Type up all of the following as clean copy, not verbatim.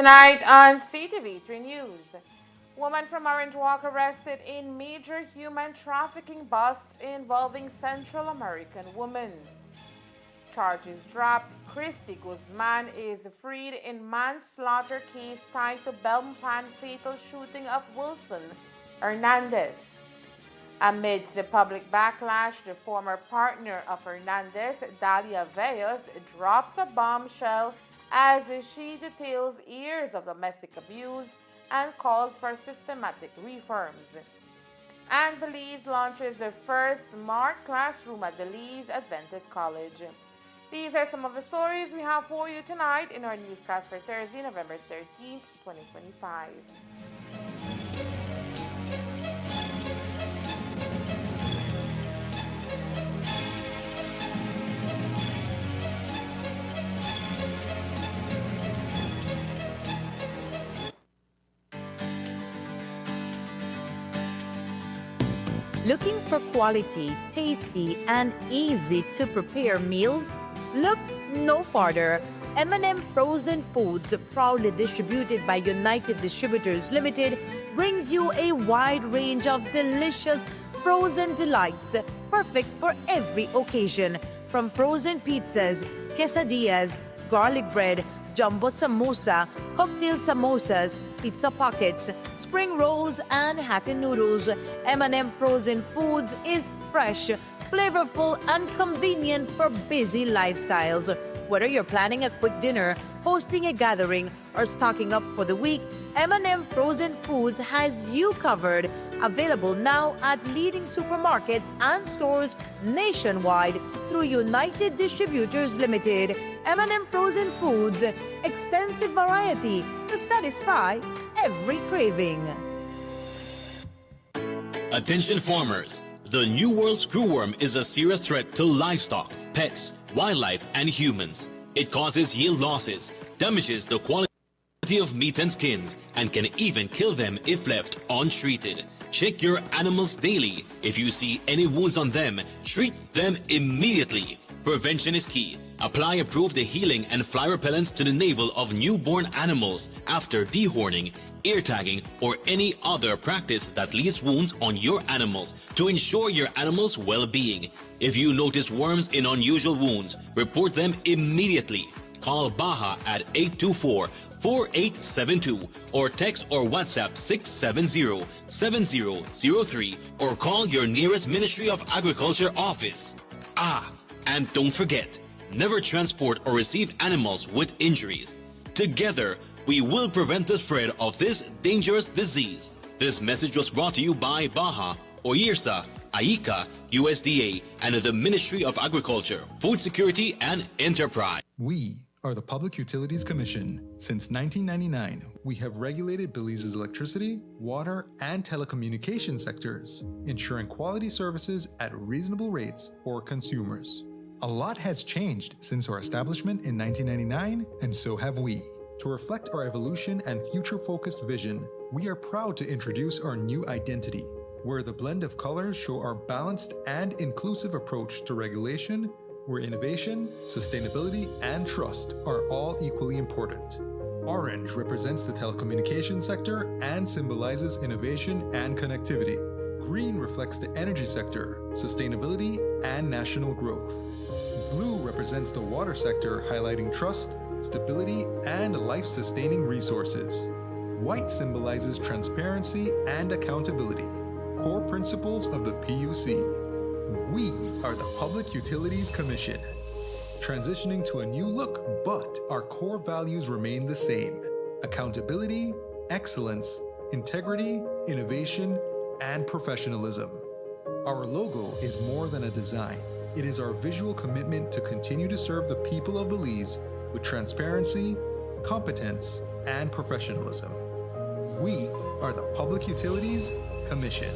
Tonight on CTV3 News, woman from Orange Walk arrested in major human trafficking bust involving Central American woman. Charges dropped. Christy Guzman is freed in manslaughter case tied to Belmpan fatal shooting of Wilson Hernandez. Amidst the public backlash, the former partner of Hernandez, Dalia Vellos, drops a bombshell as she details years of domestic abuse and calls for systematic reforms. And Belize launches the first smart classroom at Belize Adventist College. These are some of the stories we have for you tonight in our newscast for Thursday, November 13th, 2025. Looking for quality, tasty, and easy to prepare meals? Look no farther. M&M Frozen Foods, proudly distributed by United Distributors Limited, brings you a wide range of delicious frozen delights, perfect for every occasion. From frozen pizzas, quesadillas, garlic bread, jumbo samosa, cocktail samosas, pizza pockets, spring rolls, and happy noodles. M&M Frozen Foods is fresh, flavorful, and convenient for busy lifestyles. Whether you're planning a quick dinner, hosting a gathering, or stocking up for the week, M&M Frozen Foods has you covered. Available now at leading supermarkets and stores nationwide through United Distributors Limited. M&M Frozen Foods, extensive variety to satisfy every craving. Attention farmers, the New World screwworm is a serious threat to livestock, pets, wildlife, and humans. It causes yield losses, damages the quality of meat and skins, and can even kill them if left untreated. Check your animals daily. If you see any wounds on them, treat them immediately. Prevention is key. Apply approved healing and fly repellents to the navel of newborn animals after dehorning, ear tagging, or any other practice that leaves wounds on your animals to ensure your animals' well-being. If you notice worms in unusual wounds, report them immediately. Call Baja at 824-4872 or text or WhatsApp 670-7003 or call your nearest Ministry of Agriculture office. And don't forget, never transport or receive animals with injuries. Together, we will prevent the spread of this dangerous disease. This message was brought to you by Baja, OIRSA, AICA, USDA, and the Ministry of Agriculture, Food Security, and Enterprise. We are the Public Utilities Commission. Since 1999, we have regulated Belize's electricity, water, and telecommunication sectors, ensuring quality services at reasonable rates for consumers. A lot has changed since our establishment in 1999, and so have we. To reflect our evolution and future-focused vision, we are proud to introduce our new identity, where the blend of colors show our balanced and inclusive approach to regulation, where innovation, sustainability, and trust are all equally important. Orange represents the telecommunications sector and symbolizes innovation and connectivity. Green reflects the energy sector, sustainability, and national growth. Blue represents the water sector, highlighting trust, stability, and life-sustaining resources. White symbolizes transparency and accountability, core principles of the PUC. We are the Public Utilities Commission, transitioning to a new look, but our core values remain the same: accountability, excellence, integrity, innovation, and professionalism. Our logo is more than a design. It is our visual commitment to continue to serve the people of Belize with transparency, competence, and professionalism. We are the Public Utilities Commission.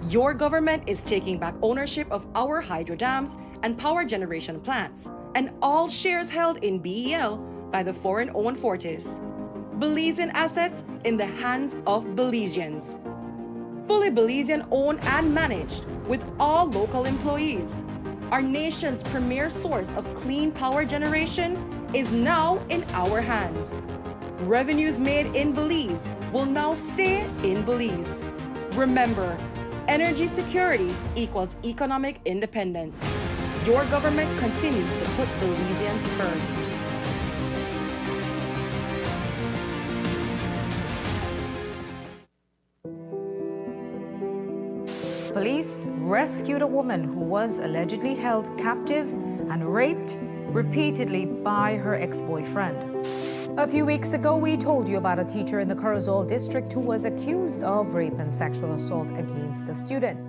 Your government is taking back ownership of our hydro dams and power generation plants, and all shares held in BEL by the foreign-owned Fortis. Belizean assets in the hands of Belizeans. fully Belizean owned and managed with all local employees. Our nation's premier source of clean power generation is now in our hands. Revenues made in Belize will now stay in Belize. Remember, energy security equals economic independence. Your government continues to put Belizeans first. Police rescued a woman who was allegedly held captive and raped repeatedly by her ex-boyfriend. A few weeks ago, we told you about a teacher in the Corozal district who was accused of rape and sexual assault against a student.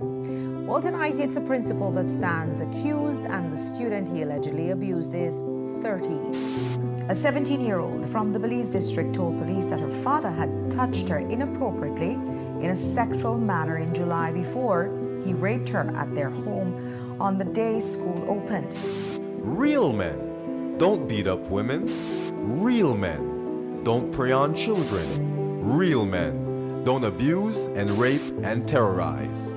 Well, tonight it's a principal that stands accused, and the student he allegedly abused is 30. A 17-year-old from the Belize district told police that her father had touched her inappropriately in a sexual manner in July before he raped her at their home on the day school opened. Real men don't beat up women. Real men don't prey on children. Real men don't abuse and rape and terrorize.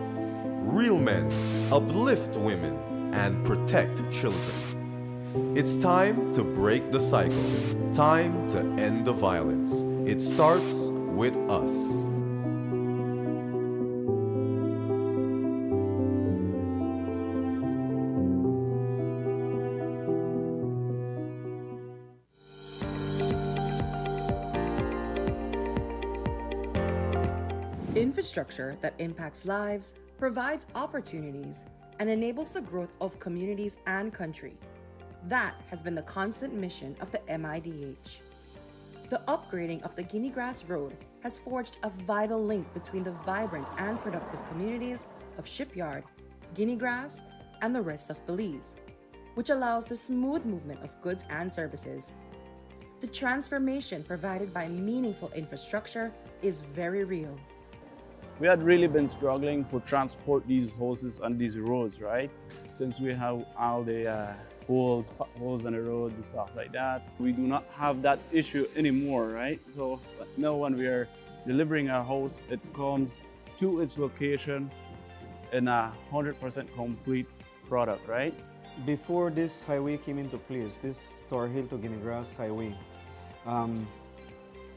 Real men uplift women and protect children. It's time to break the cycle. Time to end the violence. It starts with us. Infrastructure that impacts lives, provides opportunities, and enables the growth of communities and country. That has been the constant mission of the MIDH. The upgrading of the Guinea Grass Road has forged a vital link between the vibrant and productive communities of Shipyard, Guinea Grass, and the rest of Belize, which allows the smooth movement of goods and services. The transformation provided by meaningful infrastructure is very real. We had really been struggling to transport these hoses on these roads, right? Since we have all the potholes on the roads and stuff like that. We do not have that issue anymore, right? So now when we are delivering our hose, it comes to its location in a 100% complete product, right? Before this highway came into place, this Tower Hill to Guinea Grass highway,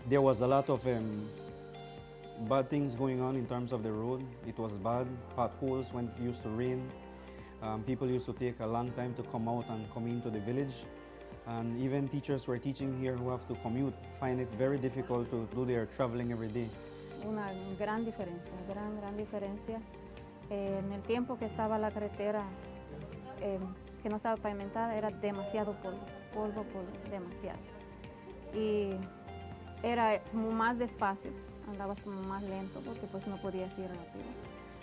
there was a lot of bad things going on in terms of the road. It was bad. Potholes when it used to rain. People used to take a long time to come out and come into the village. And even teachers who are teaching here who have to commute find it very difficult to do their traveling every day. Una gran diferencia. En el tiempo que estaba la carretera que no estaba pavimentada era demasiado polvo, demasiado. Y era como más despacio. Andabas como más lento porque pues no podías ir rápido.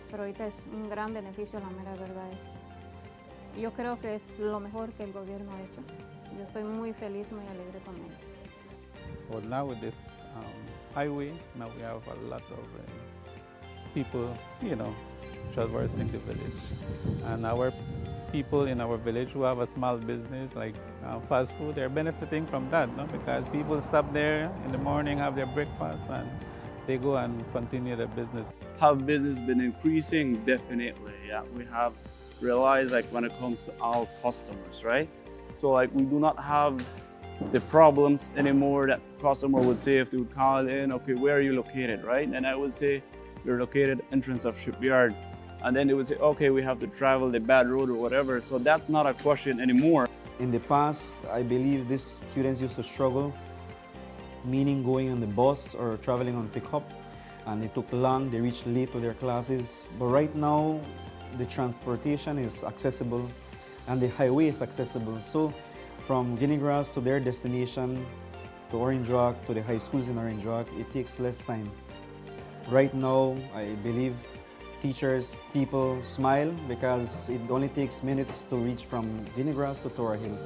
Pero ahorita es un gran beneficio, la mera verdad es, yo creo que es lo mejor que el gobierno ha hecho. Yo estoy muy feliz, muy alegre con ello. Well, now with this highway, now we have a lot of people, traversing the village. And our people in our village who have a small business like fast food, they're benefiting from that, no? Because people stop there in the morning, have their breakfast, and they go and continue their business. Have business been increasing? Definitely, yeah. We have realized when it comes to our customers, right? So we do not have the problems anymore that customer would say if they would call in, okay, where are you located, right? And I would say, we're located entrance of Shipyard. And then they would say, okay, we have to travel the bad road or whatever. So that's not a question anymore. In the past, I believe these students used to struggle, meaning going on the bus or traveling on pickup, and it took long, they reached late to their classes. But right now, the transportation is accessible and the highway is accessible. So from Guinea Grass to their destination, to Orange Rock, to the high schools in Orange Rock, it takes less time. Right now, I believe teachers, people smile because it only takes minutes to reach from Guinea Grass to Tower Hill.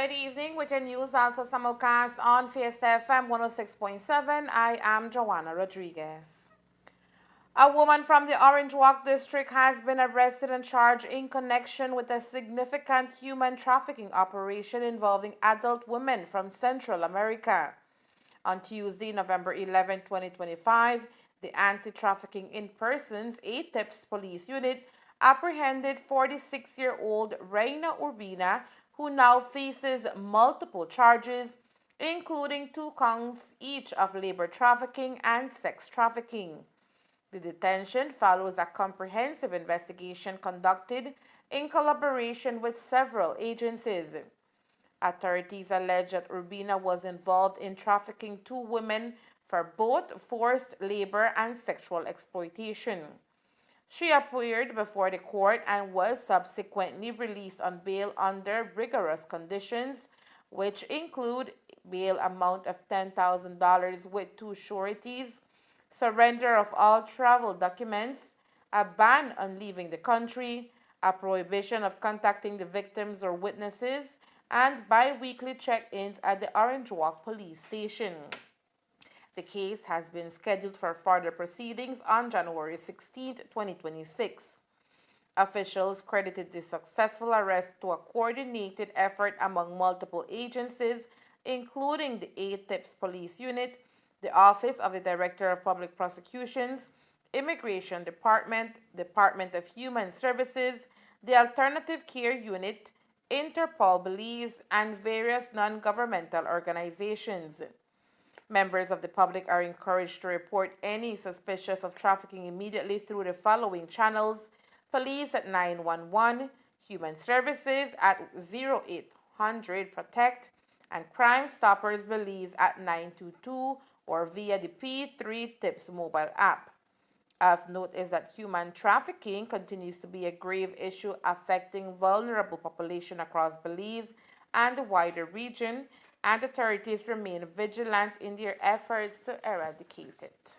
Good evening with your news also simulcast on Fiesta FM 106.7. I am Joanna Rodriguez. A woman from the Orange Walk district has been arrested and charged in connection with a significant human trafficking operation involving adult women from Central America. On Tuesday, November 11, 2025, the Anti-Trafficking in Persons ATIPS police unit apprehended 46-year-old Reina Urbina, who now faces multiple charges, including 2 counts each of labor trafficking and sex trafficking. The detention follows a comprehensive investigation conducted in collaboration with several agencies. Authorities allege that Urbina was involved in trafficking 2 women for both forced labor and sexual exploitation. She appeared before the court and was subsequently released on bail under rigorous conditions, which include bail amount of $10,000 with 2 sureties, surrender of all travel documents, a ban on leaving the country, a prohibition of contacting the victims or witnesses, and bi-weekly check-ins at the Orange Walk police station. The case has been scheduled for further proceedings on January 16, 2026. Officials credited the successful arrest to a coordinated effort among multiple agencies, including the ATIPS Police Unit, the Office of the Director of Public Prosecutions, Immigration Department, Department of Human Services, the Alternative Care Unit, Interpol Belize, and various non-governmental organizations. Members of the public are encouraged to report any suspicious of trafficking immediately through the following channels: police at 911, Human Services at 0800 Protect, and Crime Stoppers Belize at 922 or via the P3 Tips mobile app. Of note is that human trafficking continues to be a grave issue affecting vulnerable population across Belize and the wider region, and authorities remain vigilant in their efforts to eradicate it.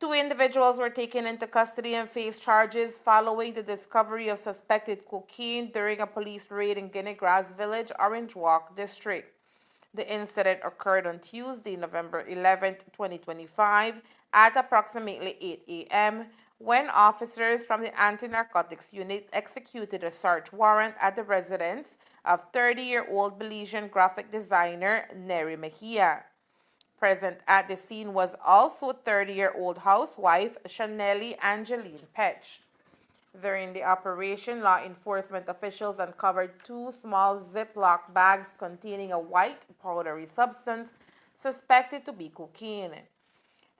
2 individuals were taken into custody and face charges following the discovery of suspected cocaine during a police raid in Guinea Grass Village, Orange Walk District. The incident occurred on Tuesday, November 11, 2025, at approximately 8 a.m. when officers from the Anti-Narcotics Unit executed a search warrant at the residence of 30-year-old Belizean graphic designer Neri Mejia. Present at the scene was also 30-year-old housewife Chanelli Angeline Petch. During the operation, law enforcement officials uncovered 2 small Ziploc bags containing a white powdery substance suspected to be cocaine.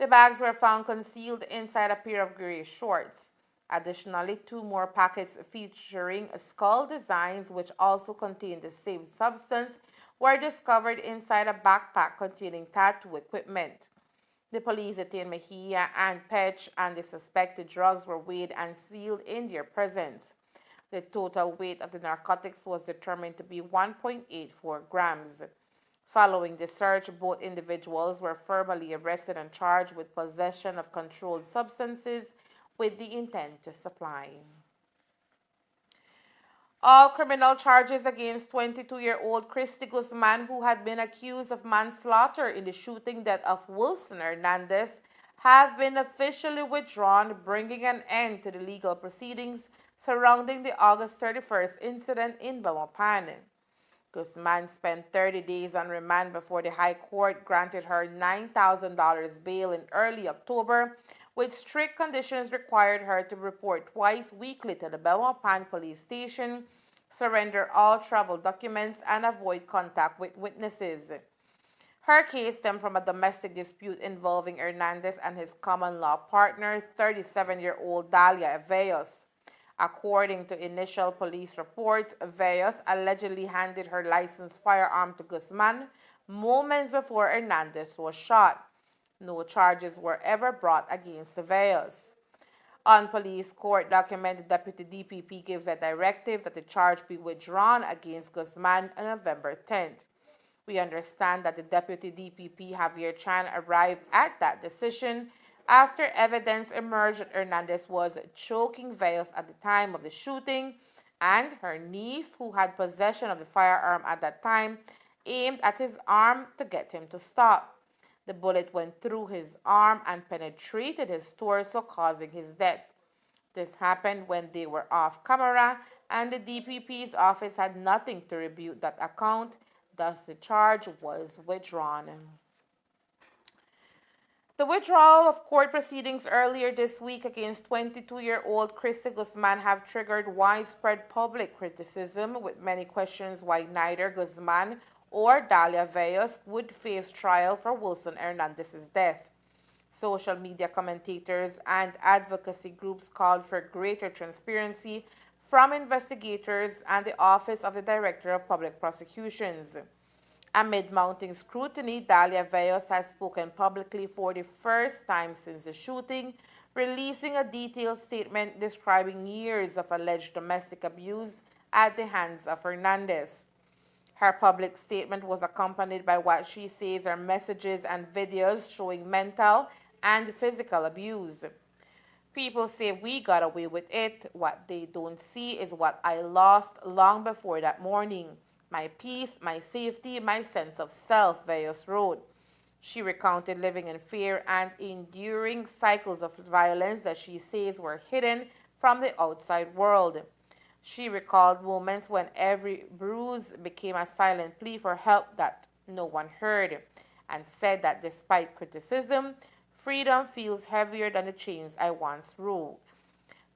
The bags were found concealed inside a pair of gray shorts. Additionally, 2 more packets featuring skull designs, which also contained the same substance, were discovered inside a backpack containing tattoo equipment. The police detained Mejia and Petch, and the suspected drugs were weighed and sealed in their presence. The total weight of the narcotics was determined to be 1.84 grams. Following the search, both individuals were formally arrested and charged with possession of controlled substances with the intent to supply. All criminal charges against 22-year-old Christy Guzman, who had been accused of manslaughter in the shooting death of Wilson Hernandez, have been officially withdrawn, bringing an end to the legal proceedings surrounding the August 31st incident in Belmopan. Guzman spent 30 days on remand before the High Court granted her $9,000 bail in early October, with strict conditions required her to report twice weekly to the Belmopan police station, surrender all travel documents, and avoid contact with witnesses. Her case stemmed from a domestic dispute involving Hernandez and his common-law partner, 37-year-old Dalia Eveos. According to initial police reports, Eveos allegedly handed her licensed firearm to Guzman moments before Hernandez was shot. No charges were ever brought against Eveos. On police court document, the deputy DPP gives a directive that the charge be withdrawn against Guzman on November 10th. We understand that the deputy DPP, Javier Chan, arrived at that decision after evidence emerged that Hernandez was choking Eveos at the time of the shooting and her niece, who had possession of the firearm at that time, aimed at his arm to get him to stop. The bullet went through his arm and penetrated his torso, causing his death. This happened when they were off camera, and the DPP's office had nothing to rebut that account. Thus, the charge was withdrawn. The withdrawal of court proceedings earlier this week against 22-year-old Christy Guzman have triggered widespread public criticism, with many questions why neither Guzman or Dalia Vellos would face trial for Wilson Hernandez's death. Social media commentators and advocacy groups called for greater transparency from investigators and the Office of the Director of Public Prosecutions. Amid mounting scrutiny, Dalia Vellos has spoken publicly for the first time since the shooting, releasing a detailed statement describing years of alleged domestic abuse at the hands of Hernandez. Her public statement was accompanied by what she says are messages and videos showing mental and physical abuse. People say we got away with it. What they don't see is what I lost long before that morning. My peace, my safety, my sense of self, Vellos wrote. She recounted living in fear and enduring cycles of violence that she says were hidden from the outside world. She recalled moments when every bruise became a silent plea for help that no one heard, and said that despite criticism, freedom feels heavier than the chains I once ruled.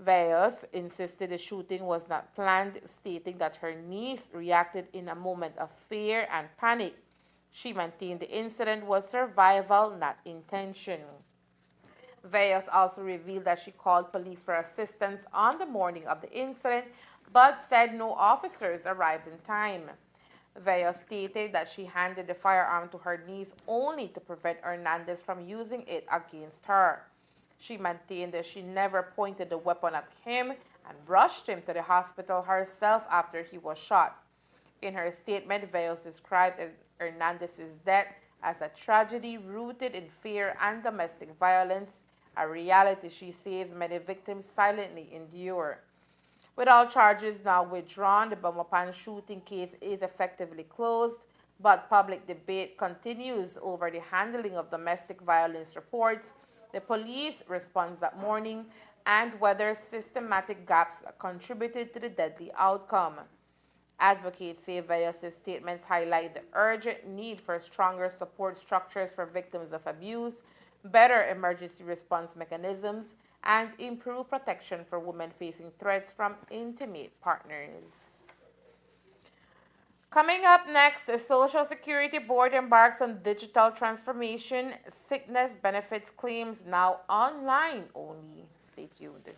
Vellos insisted the shooting was not planned, stating that her niece reacted in a moment of fear and panic. She maintained the incident was survival, not intention. Vellos also revealed that she called police for assistance on the morning of the incident, but said no officers arrived in time. Vellos stated that she handed the firearm to her niece only to prevent Hernandez from using it against her. She maintained that she never pointed the weapon at him and rushed him to the hospital herself after he was shot. In her statement, Vellos described Hernandez's death as a tragedy rooted in fear and domestic violence, a reality she says many victims silently endure. With all charges now withdrawn, the Belmopan shooting case is effectively closed, but public debate continues over the handling of domestic violence reports, the police response that morning, and whether systematic gaps contributed to the deadly outcome. Advocates say Vellos' statements highlight the urgent need for stronger support structures for victims of abuse, better emergency response mechanisms, and improved protection for women facing threats from intimate partners. Coming up next, the Social Security Board embarks on digital transformation. Sickness benefits claims now online only. Stay tuned.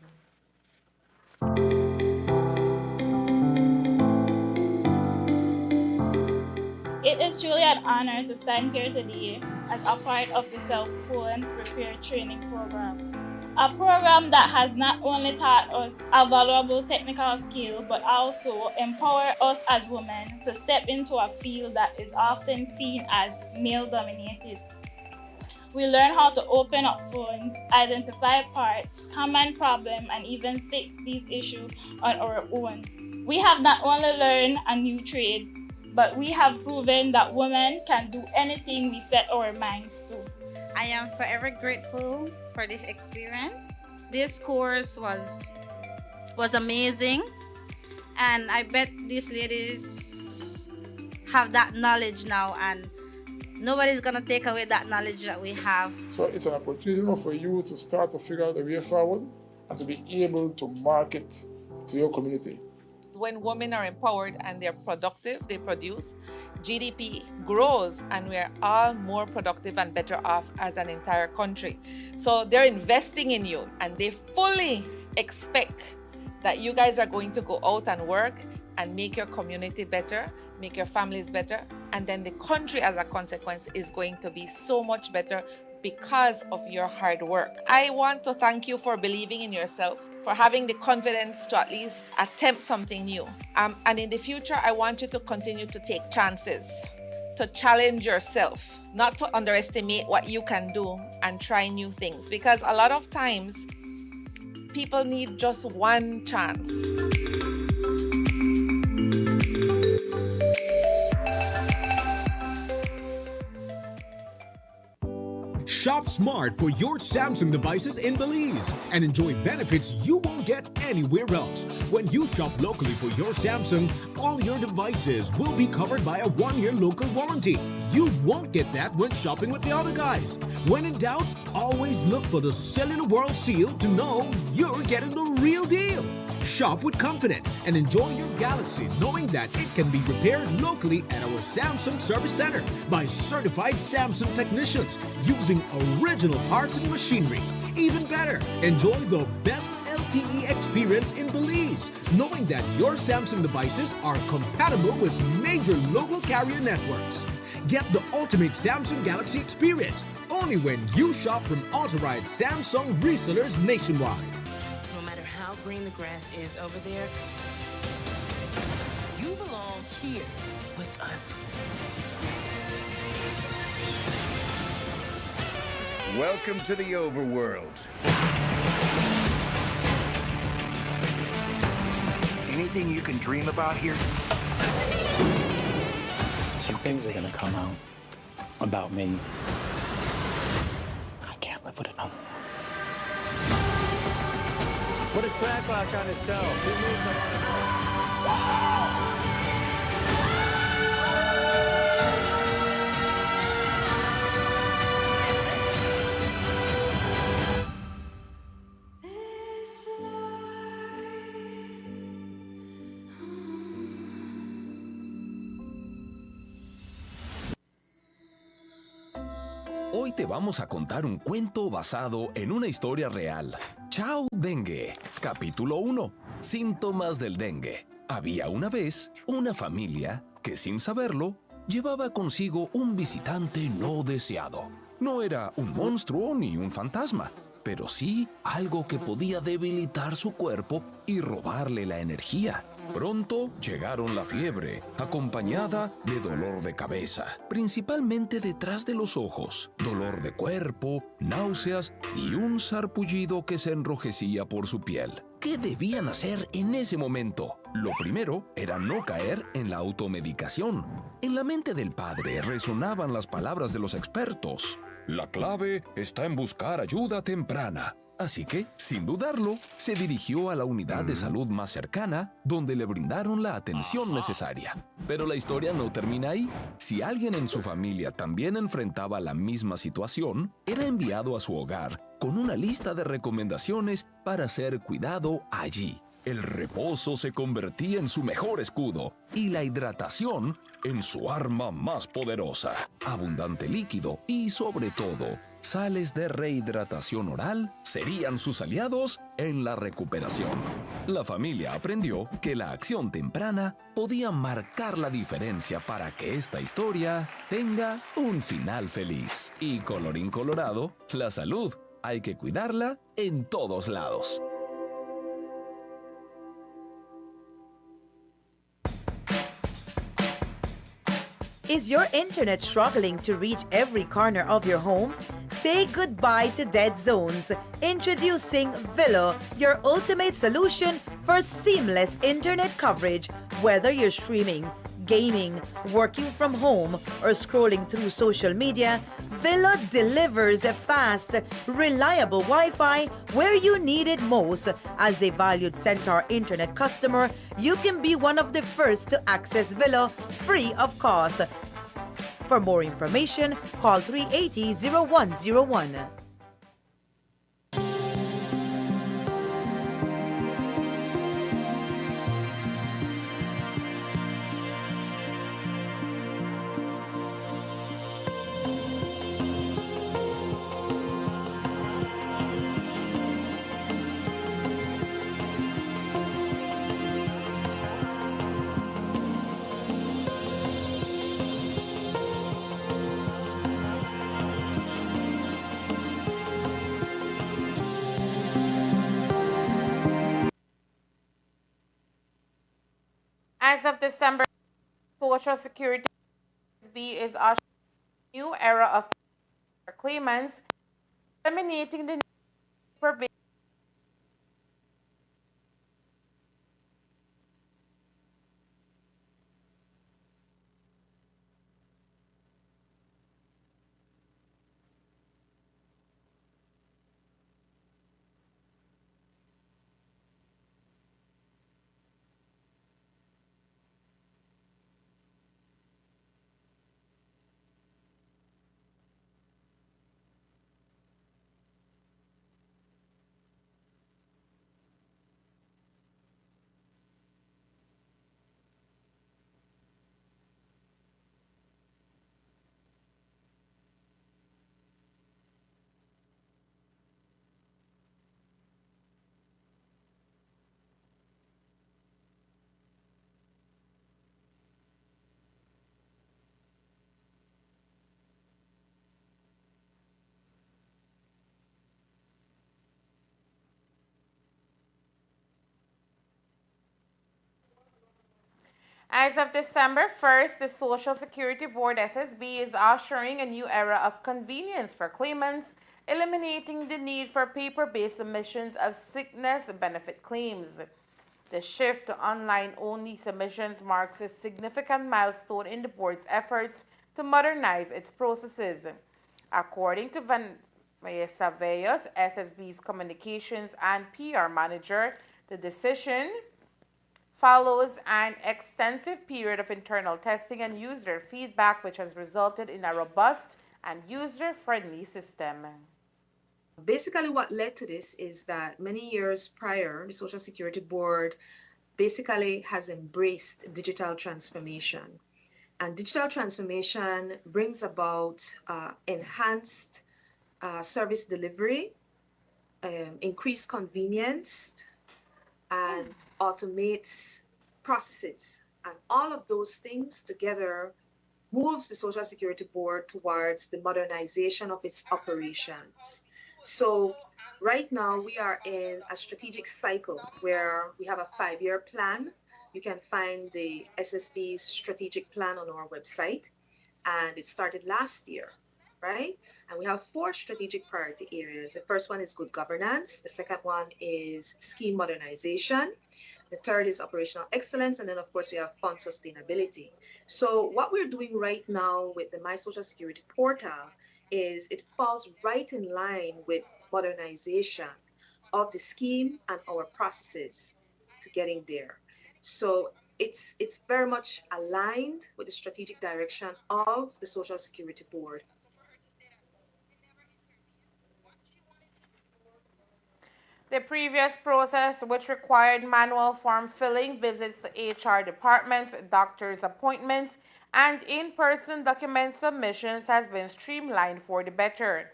It is truly an honor to stand here today as a part of the Self-Phone Repair Training Program. A program that has not only taught us a valuable technical skill, but also empower us as women to step into a field that is often seen as male-dominated. We learn how to open up phones, identify parts, common problems, and even fix these issues on our own. We have not only learned a new trade, but we have proven that women can do anything we set our minds to. I am forever grateful for this experience. This course was amazing, and I bet these ladies have that knowledge now, and nobody's gonna take away that knowledge that we have. So it's an opportunity for you to start to figure out the way forward and to be able to market to your community. When women are empowered and they're productive, they produce, GDP grows, and we're all more productive and better off as an entire country. So they're investing in you, and they fully expect that you guys are going to go out and work and make your community better, make your families better, and then the country as a consequence is going to be so much better because of your hard work. I want to thank you for believing in yourself, for having the confidence to at least attempt something new. And in the future, I want you to continue to take chances, to challenge yourself, not to underestimate what you can do and try new things, because a lot of times people need just one chance. Shop smart for your Samsung devices in Belize and enjoy benefits you won't get anywhere else. When you shop locally for your Samsung, all your devices will be covered by a 1-year local warranty. You won't get that when shopping with the other guys. When in doubt, always look for the Cellular World seal to know you're getting the real deal. Shop with confidence and enjoy your Galaxy knowing that it can be repaired locally at our Samsung Service Center by certified Samsung technicians using original parts and machinery. Even better, enjoy the best LTE experience in Belize, knowing that your Samsung devices are compatible with major local carrier networks. Get the ultimate Samsung Galaxy experience only when you shop from authorized Samsung resellers nationwide. No matter how green the grass is over there, you belong here with us. Welcome to the overworld. Anything you can dream about here? Some things are gonna come out about me. I can't live with it no more. Put a track lock on his cell. Who moves I want to know. Hoy te vamos a contar un cuento basado en una historia real. Chao Dengue, capítulo 1. Síntomas del dengue. Había una vez una familia que, sin saberlo, llevaba consigo un visitante no deseado. No era un monstruo ni un fantasma, pero sí algo que podía debilitar su cuerpo y robarle la energía. Pronto llegaron la fiebre, acompañada de dolor de cabeza, principalmente detrás de los ojos, dolor de cuerpo, náuseas y un sarpullido que se enrojecía por su piel. ¿Qué debían hacer en ese momento? Lo primero era no caer en la automedicación. En la mente del padre resonaban las palabras de los expertos. La clave está en buscar ayuda temprana. Así que, sin dudarlo, se dirigió a la unidad de salud más cercana, donde le brindaron la atención necesaria. Pero la historia no termina ahí. Si alguien en su familia también enfrentaba la misma situación, era enviado a su hogar con una lista de recomendaciones para ser cuidado allí. El reposo se convertía en su mejor escudo y la hidratación en su arma más poderosa. Abundante líquido y, sobre todo, sales de rehidratación oral serían sus aliados en la recuperación. La familia aprendió que la acción temprana podía marcar la diferencia para que esta historia tenga un final feliz. Y colorín colorado, la salud hay que cuidarla en todos lados. Is your internet struggling to reach every corner of your home? Say goodbye to dead zones. Introducing Villo, your ultimate solution for seamless internet coverage. Whether you're streaming, gaming, working from home, or scrolling through social media, Villo delivers a fast, reliable Wi-Fi where you need it most. As a valued Centaur internet customer, you can be one of the first to access Villo free of cost. For more information, call 380-0101. As of December, Social Security is ushering a new era of claimants, eliminating the need for big As of December 1st, the Social Security Board SSB is ushering a new era of convenience for claimants, eliminating the need for paper-based submissions of sickness benefit claims. The shift to online-only submissions marks a significant milestone in the board's efforts to modernize its processes. According to Vanessa Veos, SSB's communications and PR manager, the decision follows an extensive period of internal testing and user feedback, which has resulted in a robust and user-friendly system. Basically, what led to this is that many years prior, the Social Security Board basically has embraced digital transformation. And digital transformation brings about enhanced service delivery, increased convenience, and automates processes. And all of those things together moves the Social Security Board towards the modernization of its operations. So right now we are in a strategic cycle where we have a 5-year plan. You can find the SSB's strategic plan on our website, and it started last year, right? And we have 4 strategic priority areas. The first one is good governance. The second one is scheme modernization. The third is operational excellence. And then, of course, we have fund sustainability. So what we're doing right now with the My Social Security portal is it falls right in line with modernization of the scheme and our processes to getting there. So it's very much aligned with the strategic direction of the Social Security Board. The previous process, which required manual form filling, visits to HR departments, doctor's appointments, and in-person document submissions, has been streamlined for the better.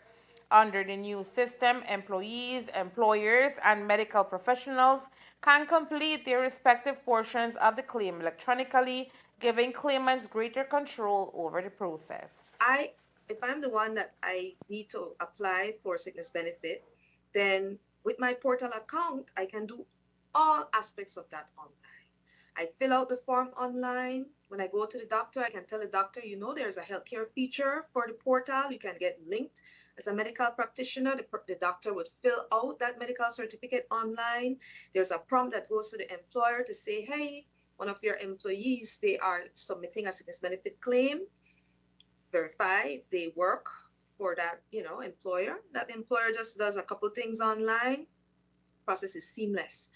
Under the new system, employees, employers, and medical professionals can complete their respective portions of the claim electronically, giving claimants greater control over the process. If I'm the one that I need to apply for sickness benefit, then with my portal account, I can do all aspects of that online. I fill out the form online. When I go to the doctor, I can tell the doctor, you know, there's a healthcare feature for the portal. You can get linked as a medical practitioner. The doctor would fill out that medical certificate online. There's a prompt that goes to the employer to say, hey, one of your employees, they are submitting a sickness benefit claim. Verify if they work for that, employer. That employer just does a couple things online. Process is seamless.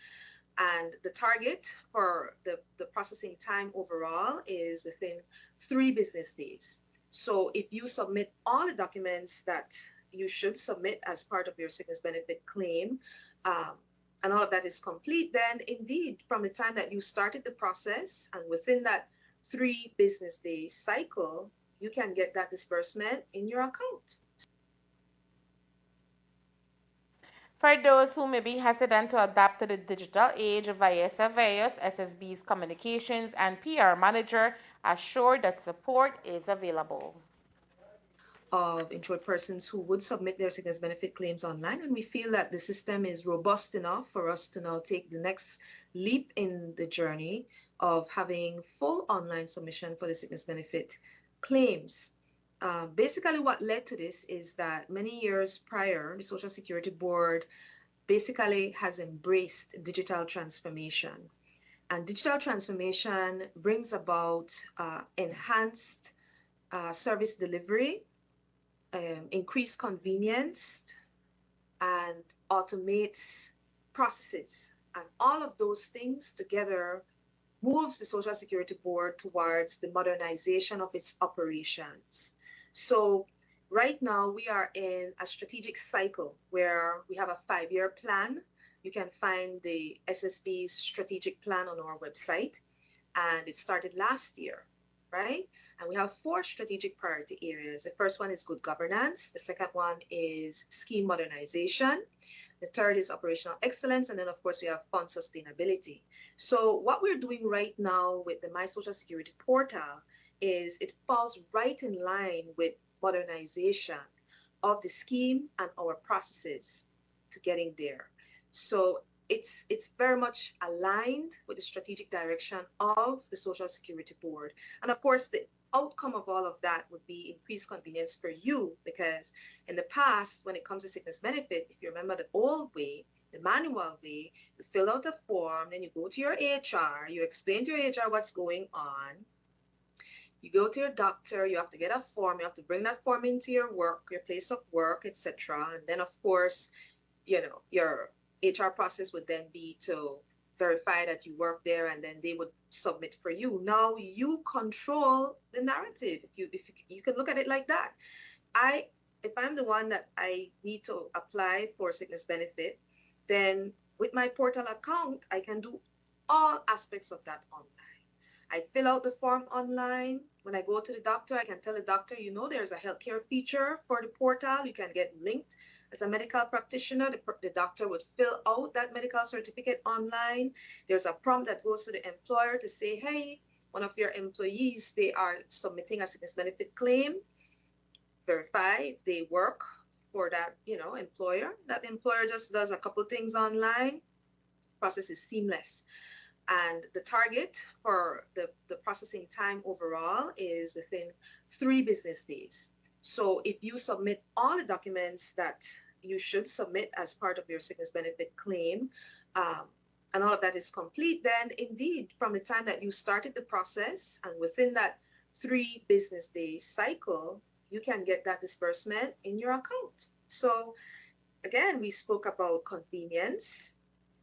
And the target for the processing time overall is within 3 business days. So if you submit all the documents that you should submit as part of your sickness benefit claim, and all of that is complete, then indeed, from the time that you started the process and within that 3 business day cycle, you can get that disbursement in your account. For those who may be hesitant to adapt to the digital age, Vanessa Veos, SSB's communications and PR manager, assured that support is available. Of insured persons who would submit their sickness benefit claims online, and we feel that the system is robust enough for us to now take the next leap in the journey of having full online submission for the sickness benefit claims. Basically, what led to this is that many years prior, the Social Security Board basically has embraced digital transformation. And digital transformation brings about enhanced service delivery, increased convenience, and automates processes. And all of those things together moves the Social Security Board towards the modernization of its operations. So right now we are in a strategic cycle where we have a 5-year plan. You can find the SSB's strategic plan on our website, and it started last year, right? And we have 4 strategic priority areas. The first one is good governance. The second one is scheme modernization. The third is operational excellence. And then, of course, we have fund sustainability. So what we're doing right now with the My Social Security portal is it falls right in line with modernization of the scheme and our processes to getting there. So it's very much aligned with the strategic direction of the Social Security Board. And of course, the outcome of all of that would be increased convenience for you, because in the past, when it comes to sickness benefit, if you remember the old way, the manual way, you fill out a form, then you go to your HR, you explain to your HR what's going on. You go to your doctor, you have to get a form, you have to bring that form into your work, your place of work, etc. And then, of course, your HR process would then be to verify that you work there, and then they would submit for you. Now you control the narrative. If you can look at it like that. If I'm the one that I need to apply for sickness benefit, then with my portal account, I can do all aspects of that online. I fill out the form online. When I go to the doctor, I can tell the doctor, there's a healthcare feature for the portal. You can get linked. As a medical practitioner, the doctor would fill out that medical certificate online. There's a prompt that goes to the employer to say, hey, one of your employees, they are submitting a sickness benefit claim. Verify if they work for that, employer. That employer just does a couple things online. Process is seamless. And the target for the processing time overall is within 3 business days. So if you submit all the documents that you should submit as part of your sickness benefit claim, and all of that is complete, then indeed, from the time that you started the process and within that 3 business day cycle, you can get that disbursement in your account. So again, we spoke about convenience,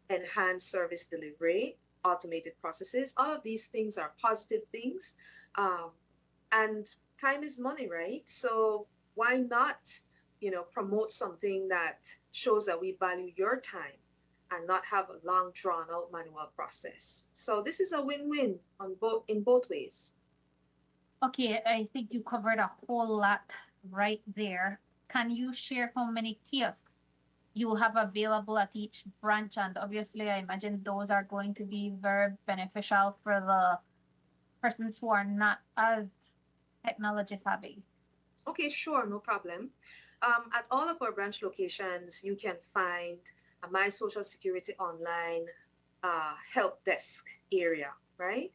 enhanced service delivery, automated processes. All of these things are positive things. And time is money, right? So why not, promote something that shows that we value your time and not have a long drawn out manual process. So this is a win-win in both ways. Okay, I think you covered a whole lot right there. Can you share how many kiosks you have available at each branch? And obviously, I imagine those are going to be very beneficial for the persons who are not as technology savvy. Okay, sure, no problem. At all of our branch locations, you can find a My Social Security Online help desk area, right?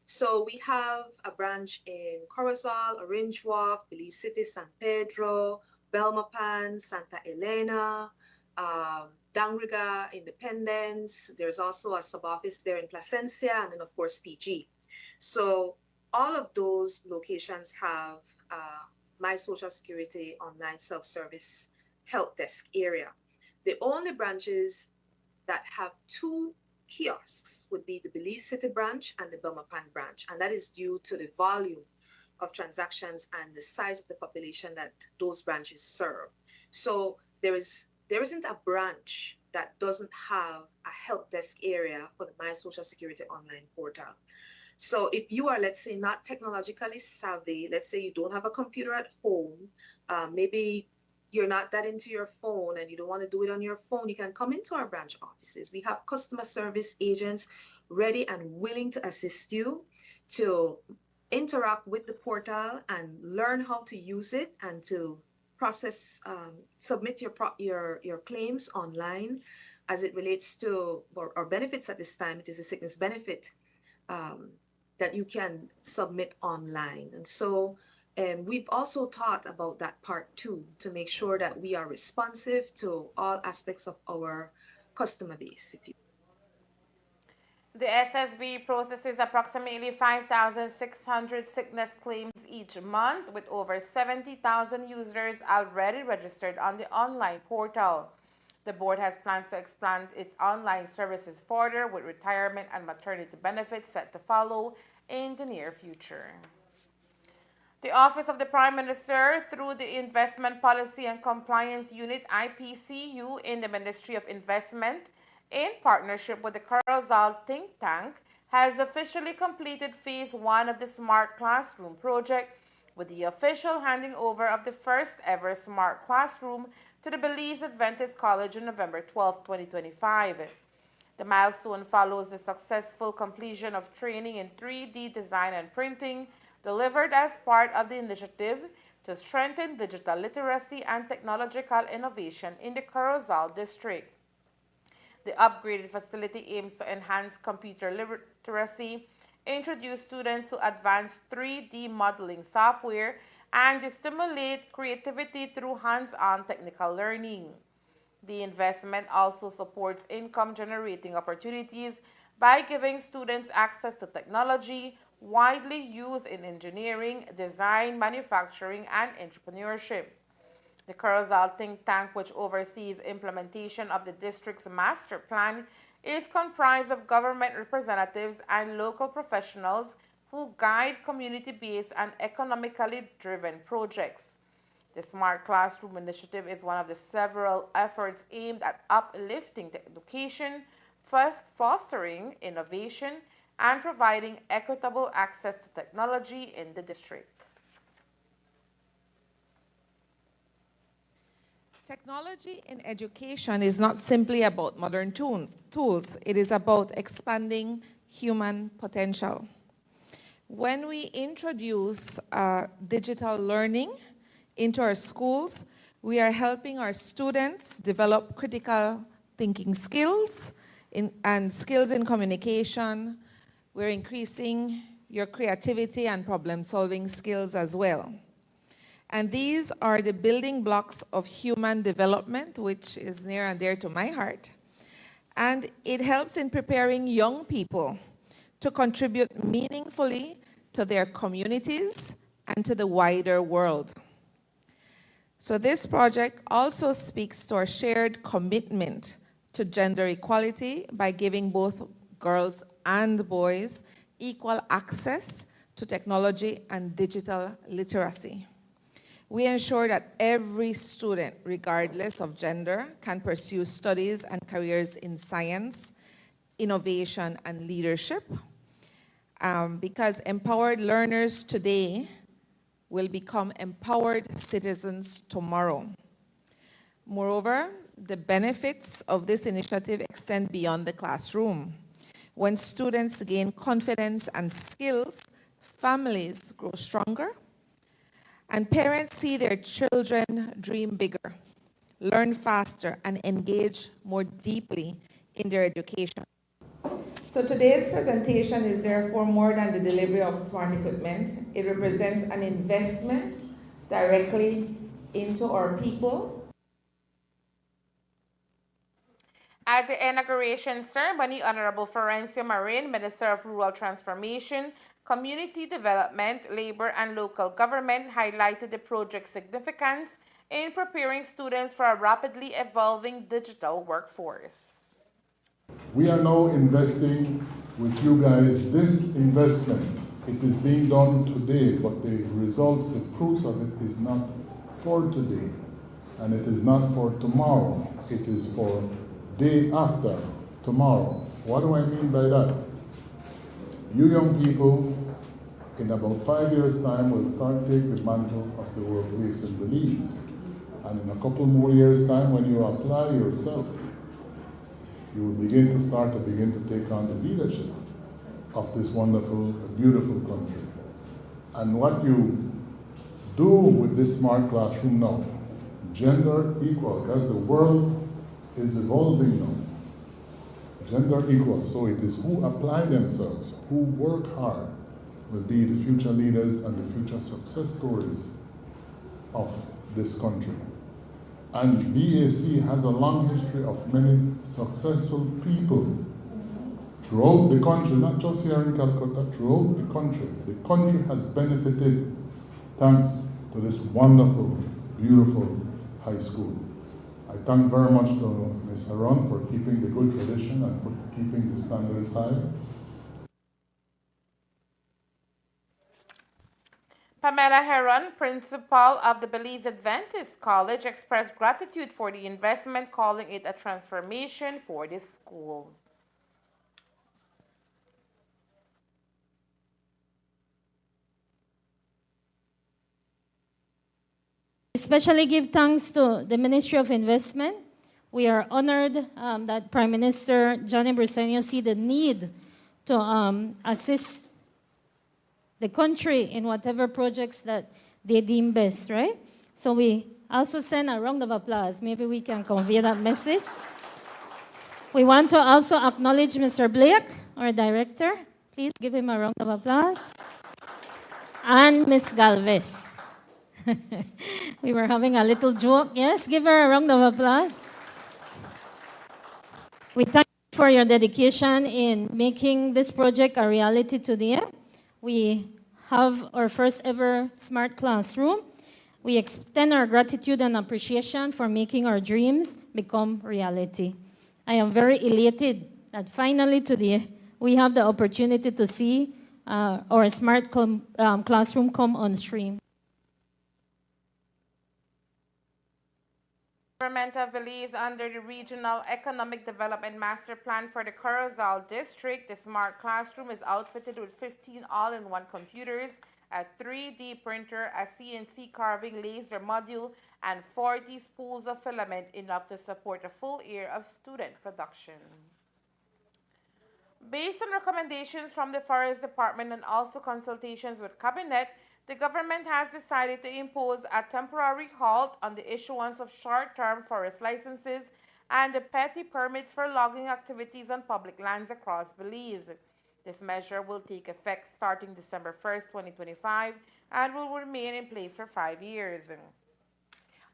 So we have a branch in Corozal, Orange Walk, Belize City, San Pedro, Belmopan, Santa Elena, Dangriga, Independence. There's also a sub-office there in Placencia, and then of course PG. So all of those locations have My Social Security Online Self-Service Help Desk area. The only branches that have 2 kiosks would be the Belize City branch and the Belmopan branch, and that is due to the volume of transactions and the size of the population that those branches serve. So there isn't a branch that doesn't have a help desk area for the My Social Security Online portal. So if you are, let's say, not technologically savvy, let's say you don't have a computer at home, maybe you're not that into your phone and you don't want to do it on your phone, you can come into our branch offices. We have customer service agents ready and willing to assist you to interact with the portal and learn how to use it and to process, submit your claims online. As it relates to our benefits at this time, it is a sickness benefit that you can submit online. And so we've also thought about that part too, to make sure that we are responsive to all aspects of our customer base. The SSB processes approximately 5,600 sickness claims each month, with over 70,000 users already registered on the online portal. The board has plans to expand its online services further, with retirement and maternity benefits set to follow in the near future. The Office of the Prime Minister, through the Investment Policy and Compliance Unit IPCU in the Ministry of Investment, in partnership with the Corozal think tank, has officially completed Phase 1 of the Smart Classroom project, with the official handing over of the first ever Smart Classroom to the Belize Adventist College on November 12, 2025. The milestone follows the successful completion of training in 3D design and printing, delivered as part of the initiative to strengthen digital literacy and technological innovation in the Corozal district. The upgraded facility aims to enhance computer literacy, introduce students to advanced 3D modeling software, and to stimulate creativity through hands-on technical learning. The investment also supports income-generating opportunities by giving students access to technology widely used in engineering, design, manufacturing, and entrepreneurship. The Carousel think tank, which oversees implementation of the district's master plan, is comprised of government representatives and local professionals who guide community-based and economically driven projects. The Smart Classroom initiative is one of the several efforts aimed at uplifting education, fostering innovation, and providing equitable access to technology in the district. Technology in education is not simply about modern tools. It is about expanding human potential. When we introduce digital learning into our schools, we are helping our students develop critical thinking skills and skills in communication. We're increasing your creativity and problem-solving skills as well. And these are the building blocks of human development, which is near and dear to my heart. And it helps in preparing young people to contribute meaningfully to their communities and to the wider world. So this project also speaks to our shared commitment to gender equality by giving both girls and boys equal access to technology and digital literacy. We ensure that every student, regardless of gender, can pursue studies and careers in science, innovation, and leadership, because empowered learners today will become empowered citizens tomorrow. Moreover, the benefits of this initiative extend beyond the classroom. When students gain confidence and skills, families grow stronger, and parents see their children dream bigger, learn faster, and engage more deeply in their education. So today's presentation is therefore more than the delivery of smart equipment. It represents an investment directly into our people. At the inauguration ceremony, Honorable Florencia Marin, Minister of Rural Transformation, Community Development, Labor, and Local Government, highlighted the project's significance in preparing students for a rapidly evolving digital workforce. We are now investing with you guys. This investment, it is being done today, but the results, the fruits of it is not for today, and it is not for tomorrow. It is for day after tomorrow. What do I mean by that? You young people, in about 5 years' time, will start to take the mantle of the workplace in Belize. And in a couple more years' time, when you apply yourself, you will begin to take on the leadership of this wonderful, beautiful country. And what you do with this smart classroom now, gender equal, because the world is evolving now. Gender equal, so it is who apply themselves, who work hard, will be the future leaders and the future success stories of this country. And BAC has a long history of many successful people throughout the country, not just here in Calcutta, throughout the country. The country has benefited thanks to this wonderful, beautiful high school. I thank very much to Ms. Haron for keeping the good tradition and keeping the standards high. Pamela Heron, principal of the Belize Adventist College, expressed gratitude for the investment, calling it a transformation for the school. Especially give thanks to the Ministry of Investment. We are honored that Prime Minister Johnny Briceño see the need to assist the country in whatever projects that they deem best, right? So we also send a round of applause. Maybe we can convey that message. We want to also acknowledge Mr. Blake, our director. Please give him a round of applause. And Miss Galvez. We were having a little joke. Yes, give her a round of applause. We thank you for your dedication in making this project a reality today. We have our first ever smart classroom. We extend our gratitude and appreciation for making our dreams become reality. I am very elated that finally today we have the opportunity to see our smart classroom come on stream. Government of Belize, under the Regional Economic Development Master Plan for the Corozal District, the smart classroom is outfitted with 15 all-in-one computers, a 3D printer, a CNC carving laser module, and 40 spools of filament, enough to support a full year of student production. Based on recommendations from the Forest Department and also consultations with Cabinet, the government has decided to impose a temporary halt on the issuance of short-term forest licenses and the petty permits for logging activities on public lands across Belize. This measure will take effect starting December 1st, 2025, and will remain in place for 5 years.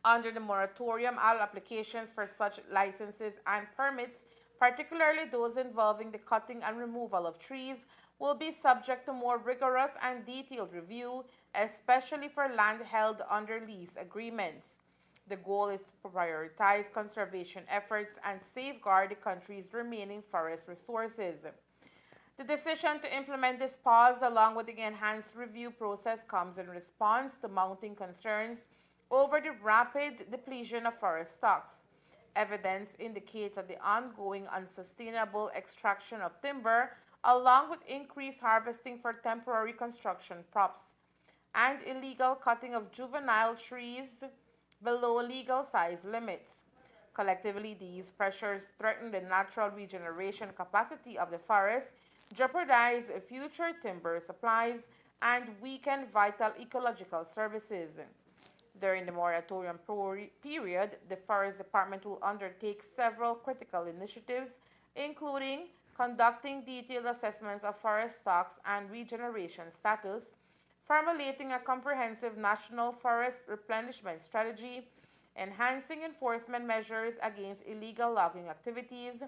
Under the moratorium, all applications for such licenses and permits, particularly those involving the cutting and removal of trees, will be subject to more rigorous and detailed review, especially for land held under lease agreements. The goal is to prioritize conservation efforts and safeguard the country's remaining forest resources. The decision to implement this pause, along with the enhanced review process, comes in response to mounting concerns over the rapid depletion of forest stocks. Evidence indicates that the ongoing unsustainable extraction of timber, along with increased harvesting for temporary construction props and illegal cutting of juvenile trees below legal size limits. Collectively, these pressures threaten the natural regeneration capacity of the forest, jeopardize future timber supplies, and weaken vital ecological services. During the moratorium period, the Forest Department will undertake several critical initiatives, including conducting detailed assessments of forest stocks and regeneration status, formulating a comprehensive national forest replenishment strategy, enhancing enforcement measures against illegal logging activities,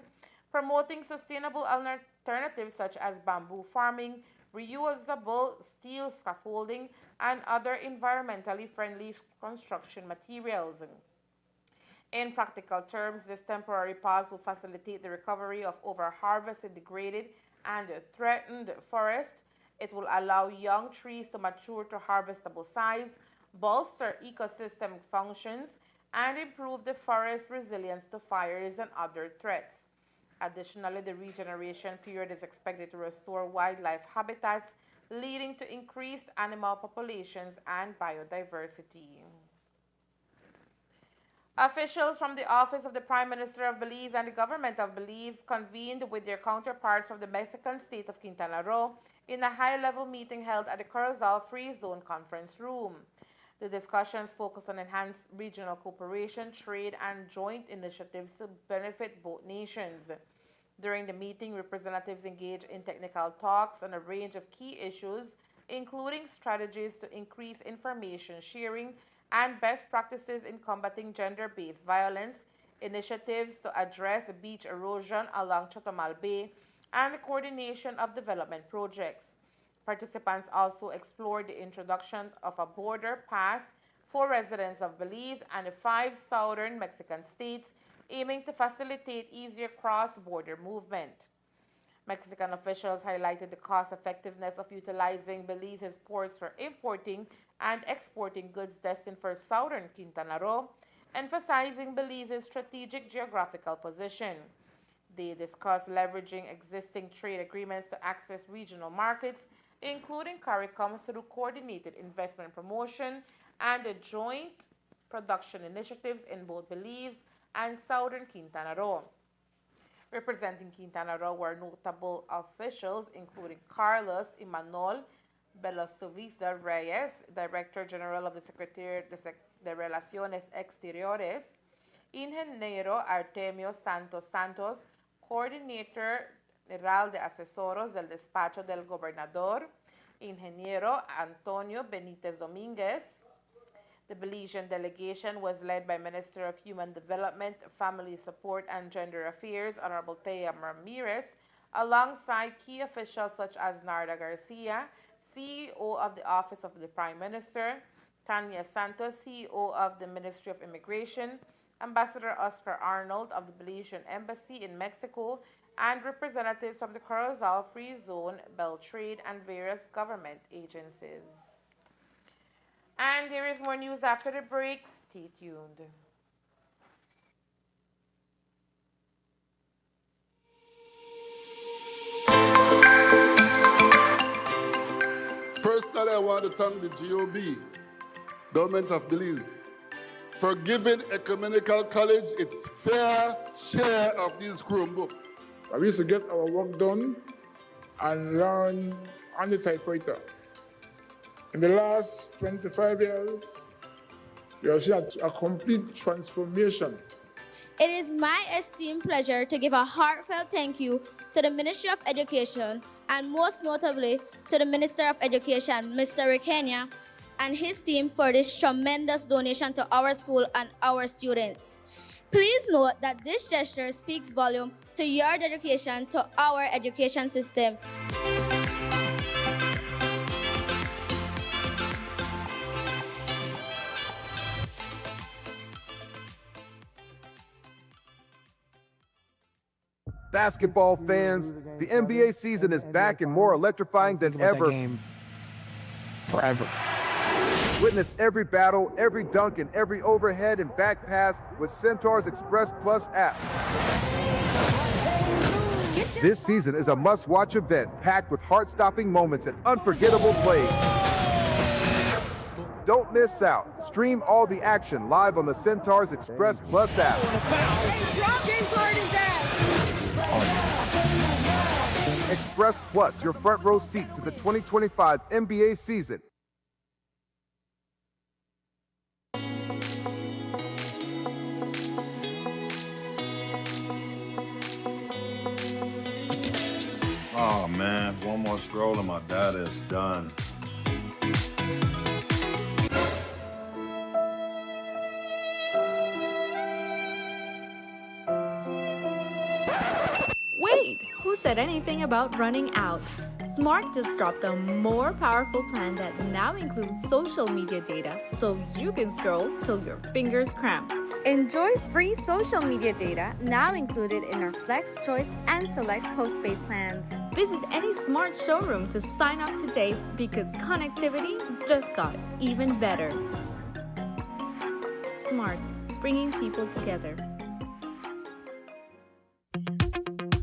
promoting sustainable alternatives such as bamboo farming, reusable steel scaffolding, and other environmentally friendly construction materials. In practical terms, this temporary pause will facilitate the recovery of over-harvested, degraded, and threatened forest. It will allow young trees to mature to harvestable size, bolster ecosystem functions, and improve the forest's resilience to fires and other threats. Additionally, the regeneration period is expected to restore wildlife habitats, leading to increased animal populations and biodiversity. Officials from the Office of the Prime Minister of Belize and the Government of Belize convened with their counterparts from the Mexican state of Quintana Roo in a high-level meeting held at the Corozal Free Zone Conference Room. The discussions focused on enhanced regional cooperation, trade, and joint initiatives to benefit both nations. During the meeting, representatives engaged in technical talks on a range of key issues, including strategies to increase information sharing and best practices in combating gender-based violence, initiatives to address beach erosion along Chotomal Bay, and the coordination of development projects. Participants also explored the introduction of a border pass for residents of Belize and the 5 southern Mexican states, aiming to facilitate easier cross-border movement. Mexican officials highlighted the cost-effectiveness of utilizing Belize's ports for importing and exporting goods destined for southern Quintana Roo, emphasizing Belize's strategic geographical position. They discussed leveraging existing trade agreements to access regional markets, including CARICOM, through coordinated investment promotion and the joint production initiatives in both Belize and southern Quintana Roo. Representing Quintana Roo were notable officials including Carlos Imanol Belasovisa Reyes, Director General of the Secretariat de Relaciones Exteriores, Ingeniero Artemio Santos, Coordinator General de Asesoros del Despacho del Gobernador, Ingeniero Antonio Benítez Domínguez. The Belizean delegation was led by Minister of Human Development, Family Support and Gender Affairs, Honorable Thea Ramirez, alongside key officials such as Narda Garcia, CEO of the Office of the Prime Minister, Tanya Santos, CEO of the Ministry of Immigration, Ambassador Oscar Arnold of the Belizean Embassy in Mexico, and representatives from the Corozal Free Zone, Beltrade, and various government agencies. And there is more news after the break. Stay tuned. Personally, I want to thank the GOB, Government of Belize, for giving Ecumenical College its fair share of these Chromebooks. We used to get our work done and learn on the typewriter. In the last 25 years, we have seen a complete transformation. It is my esteemed pleasure to give a heartfelt thank you to the Ministry of Education and most notably to the Minister of Education, Mr. Rekenya, and his team for this tremendous donation to our school and our students. Please note that this gesture speaks volume to your dedication to our education system. Basketball fans, the NBA season is back and more electrifying than ever. Forever. Witness every battle, every dunk, and every overhead and back pass with Centaur's Express Plus app. This season is a must-watch event packed with heart-stopping moments and unforgettable plays. Don't miss out. Stream all the action live on the Centaur's Express Plus app. James Harden's ass. Express Plus, your front row seat to the 2025 NBA season. Oh man, one more scroll and my data is done. Wait, who said anything about running out? Smart just dropped a more powerful plan that now includes social media data, so you can scroll till your fingers cramp. Enjoy free social media data now included in our Flex Choice and Select postpaid plans. Visit any Smart showroom to sign up today because connectivity just got even better. Smart, bringing people together.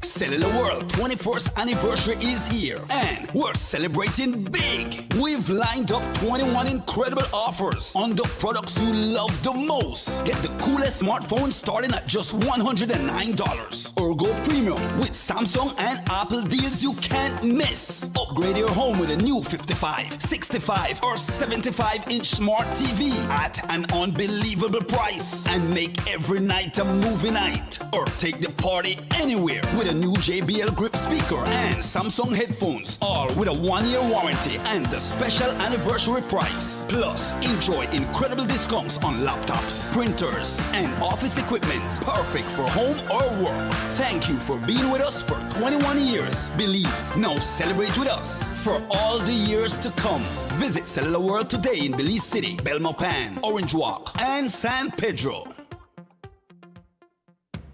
Cellular World 21st anniversary is here, and we're celebrating big. We've lined up 21 incredible offers on the products you love the most. Get the coolest smartphone starting at just $109. Or go premium with Samsung and Apple deals you can't miss. Upgrade your home with a new 55, 65, or 75-inch smart TV at an unbelievable price. And make every night a movie night. Or take the party anywhere with a new JBL Grip speaker and Samsung headphones, all with a 1-year warranty and the special anniversary price. Plus, enjoy incredible discounts on laptops, printers, and office equipment, perfect for home or work. Thank you for being with us for 21 years. Belize, now celebrate with us for all the years to come. Visit Cellular World today in Belize City, Belmopan, Orange Walk, and San Pedro.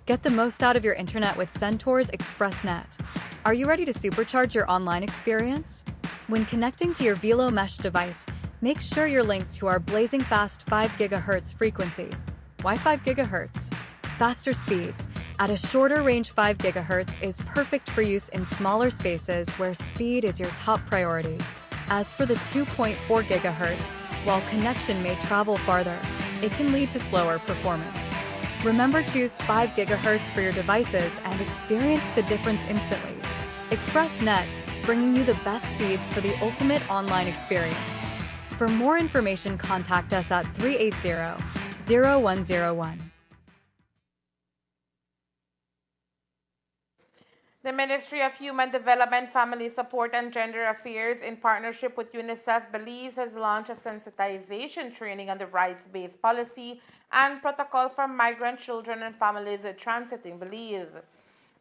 Get the most out of your internet with Centaur's ExpressNet. Are you ready to supercharge your online experience? When connecting to your Velo Mesh device, make sure you're linked to our blazing fast 5 GHz frequency. Why 5 GHz? Faster speeds at a shorter range. 5 GHz is perfect for use in smaller spaces where speed is your top priority. As for the 2.4 GHz, while connection may travel farther, it can lead to slower performance. Remember, choose 5 GHz for your devices and experience the difference instantly. ExpressNet, bringing you the best speeds for the ultimate online experience. For more information, contact us at 380-0101. The Ministry of Human Development, Family Support and Gender Affairs, in partnership with UNICEF Belize, has launched a sensitization training on the rights-based policy and protocol for migrant children and families transiting Belize.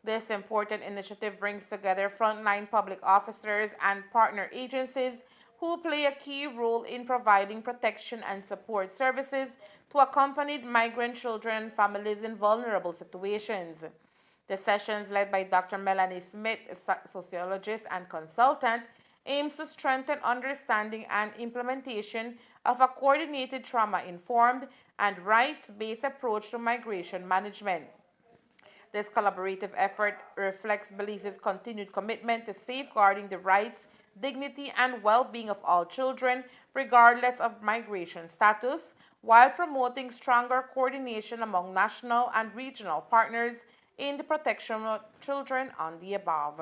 This important initiative brings together frontline public officers and partner agencies who play a key role in providing protection and support services to accompanied migrant children and families in vulnerable situations. The sessions, led by Dr. Melanie Smith, a sociologist and consultant, aims to strengthen understanding and implementation of a coordinated trauma-informed and rights-based approach to migration management. This collaborative effort reflects Belize's continued commitment to safeguarding the rights, dignity, and well-being of all children, regardless of migration status, while promoting stronger coordination among national and regional partners in the protection of children on the above.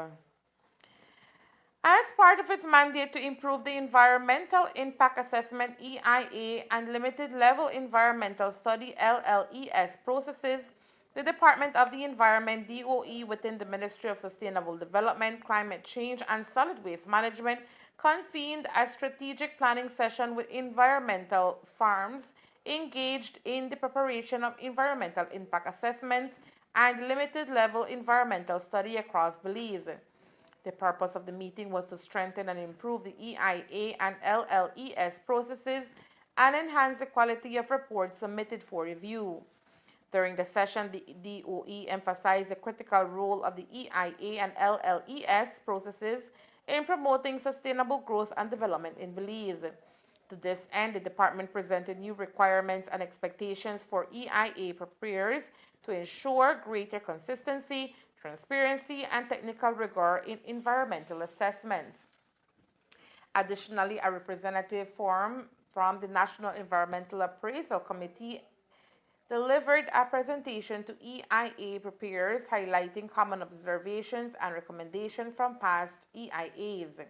As part of its mandate to improve the Environmental Impact Assessment EIA and Limited Level Environmental Study LLES processes, the Department of the Environment DOE within the Ministry of Sustainable Development, Climate Change and Solid Waste Management convened a strategic planning session with environmental firms engaged in the preparation of environmental impact assessments and limited level environmental study across Belize. The purpose of the meeting was to strengthen and improve the EIA and LLES processes and enhance the quality of reports submitted for review. During the session, the DOE emphasized the critical role of the EIA and LLES processes in promoting sustainable growth and development in Belize. To this end, the department presented new requirements and expectations for EIA preparers to ensure greater consistency, transparency, and technical rigor in environmental assessments. Additionally, a representative from the National Environmental Appraisal Committee delivered a presentation to EIA preparers highlighting common observations and recommendations from past EIAs.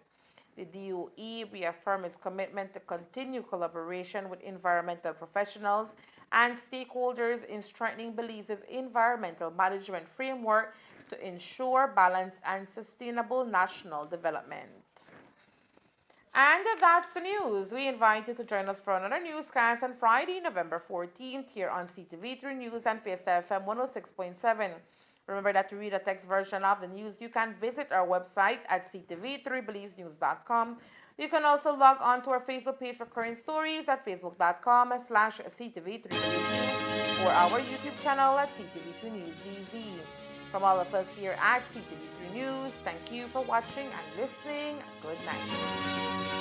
The DOE reaffirmed its commitment to continue collaboration with environmental professionals and stakeholders in strengthening Belize's environmental management framework to ensure balanced and sustainable national development. And that's the news. We invite you to join us for another newscast on Friday, November 14th here on CTV3 News and Fiesta FM 106.7. Remember that to read a text version of the news, you can visit our website at ctv3belizenews.com. You can also log on to our Facebook page for current stories at facebook.com/ctv3 or our YouTube channel at CTV3 News BZ. From all of us here at CTV3 News, thank you for watching and listening. Good night.